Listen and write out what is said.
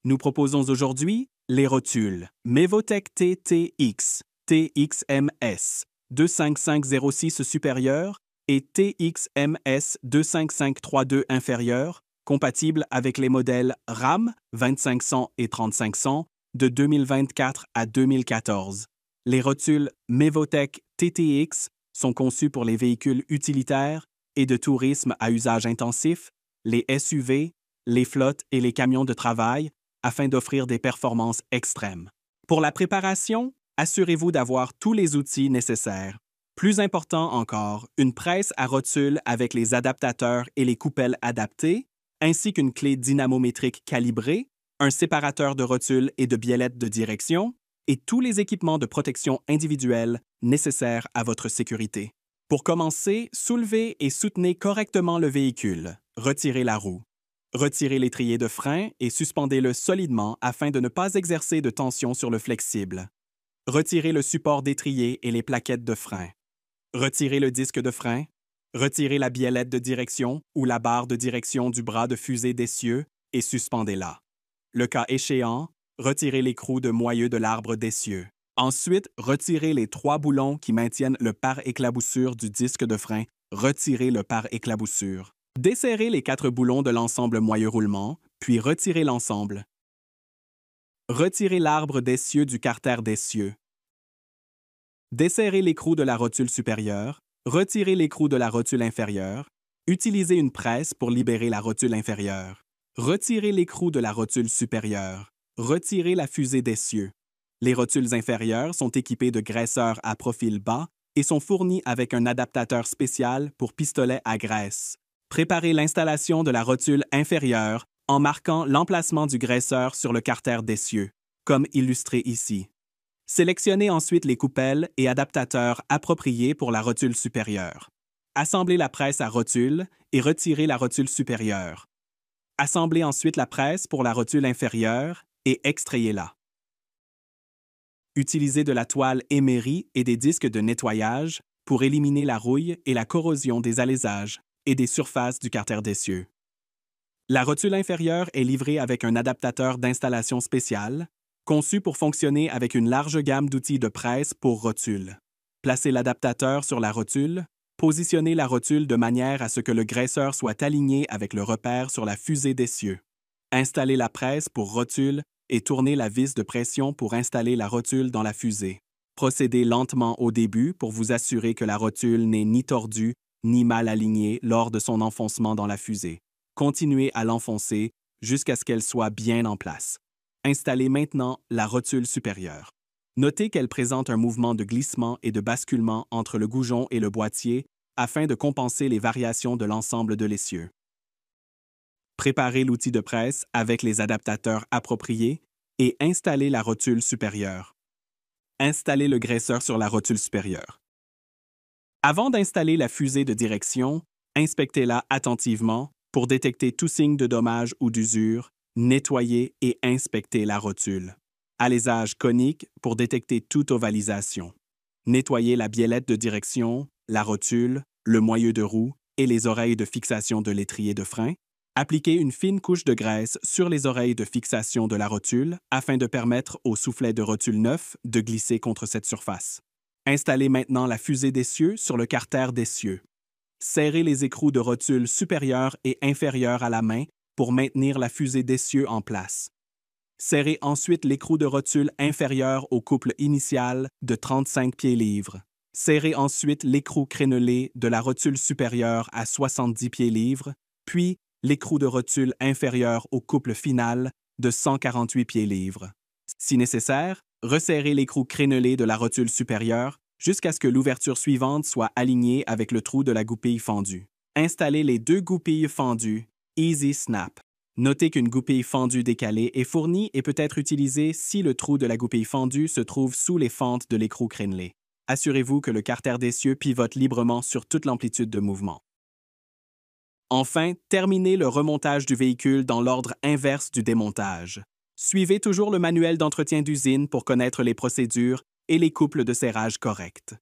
Nous proposons aujourd'hui les rotules Mevotech TTX, TXMS 25506 supérieur et TXMS 25532 inférieur, compatibles avec les modèles RAM 2500 et 3500 de 2024 à 2014. Les rotules Mevotech TTX sont conçus pour les véhicules utilitaires et de tourisme à usage intensif, les SUV, les flottes et les camions de travail, afin d'offrir des performances extrêmes. Pour la préparation, assurez-vous d'avoir tous les outils nécessaires. Plus important encore, une presse à rotules avec les adaptateurs et les coupelles adaptées, ainsi qu'une clé dynamométrique calibrée, un séparateur de rotules et de biellettes de direction, et tous les équipements de protection individuelle nécessaires à votre sécurité. Pour commencer, soulevez et soutenez correctement le véhicule. Retirez la roue. Retirez l'étrier de frein et suspendez-le solidement afin de ne pas exercer de tension sur le flexible. Retirez le support d'étrier et les plaquettes de frein. Retirez le disque de frein. Retirez la biellette de direction ou la barre de direction du bras de fusée d'essieu et suspendez-la. Le cas échéant, retirez l'écrou de moyeu de l'arbre d'essieu. Ensuite, retirez les 3 boulons qui maintiennent le pare-éclaboussure du disque de frein. Retirez le pare-éclaboussure. Desserrez les 4 boulons de l'ensemble moyeu-roulement, puis retirez l'ensemble. Retirez l'arbre d'essieu du carter d'essieu. Desserrez l'écrou de la rotule supérieure. Retirez l'écrou de la rotule inférieure. Utilisez une presse pour libérer la rotule inférieure. Retirez l'écrou de la rotule supérieure. Retirez la fusée d'essieu. Les rotules inférieures sont équipées de graisseurs à profil bas et sont fournies avec un adaptateur spécial pour pistolet à graisse. Préparez l'installation de la rotule inférieure en marquant l'emplacement du graisseur sur le carter d'essieu, comme illustré ici. Sélectionnez ensuite les coupelles et adaptateurs appropriés pour la rotule supérieure. Assemblez la presse à rotule et retirez la rotule supérieure. Assemblez ensuite la presse pour la rotule inférieure et extrayez-la. Utilisez de la toile émerie et des disques de nettoyage pour éliminer la rouille et la corrosion des alaisages et des surfaces du carter d'essieu. La rotule inférieure est livrée avec un adaptateur d'installation spécial, conçu pour fonctionner avec une large gamme d'outils de presse pour rotule. Placez l'adaptateur sur la rotule, positionnez la rotule de manière à ce que le graisseur soit aligné avec le repère sur la fusée d'essieu. Installez la presse pour rotule et tournez la vis de pression pour installer la rotule dans la fusée. Procédez lentement au début pour vous assurer que la rotule n'est ni tordue ni mal alignée lors de son enfoncement dans la fusée. Continuez à l'enfoncer jusqu'à ce qu'elle soit bien en place. Installez maintenant la rotule supérieure. Notez qu'elle présente un mouvement de glissement et de basculement entre le goujon et le boîtier afin de compenser les variations de l'ensemble de l'essieu. Préparez l'outil de presse avec les adaptateurs appropriés et installez la rotule supérieure. Installez le graisseur sur la rotule supérieure. Avant d'installer la fusée de direction, inspectez-la attentivement pour détecter tout signe de dommage ou d'usure, nettoyez et inspectez la rotule. Alésage conique pour détecter toute ovalisation. Nettoyez la biellette de direction, la rotule, le moyeu de roue et les oreilles de fixation de l'étrier de frein. Appliquez une fine couche de graisse sur les oreilles de fixation de la rotule afin de permettre au soufflet de rotule neuf de glisser contre cette surface. Installez maintenant la fusée d'essieu sur le carter d'essieu. Serrez les écrous de rotule supérieure et inférieure à la main pour maintenir la fusée d'essieu en place. Serrez ensuite l'écrou de rotule inférieur au couple initial de 35 pieds-livres. Serrez ensuite l'écrou crénelé de la rotule supérieure à 70 pieds-livres, puis l'écrou de rotule inférieur au couple final de 148 pieds-livres. Si nécessaire, resserrez l'écrou crénelé de la rotule supérieure jusqu'à ce que l'ouverture suivante soit alignée avec le trou de la goupille fendue. Installez les 2 goupilles fendues Easy Snap. Notez qu'une goupille fendue décalée est fournie et peut être utilisée si le trou de la goupille fendue se trouve sous les fentes de l'écrou crénelé. Assurez-vous que le carter d'essieu pivote librement sur toute l'amplitude de mouvement. Enfin, terminez le remontage du véhicule dans l'ordre inverse du démontage. Suivez toujours le manuel d'entretien d'usine pour connaître les procédures et les couples de serrage corrects.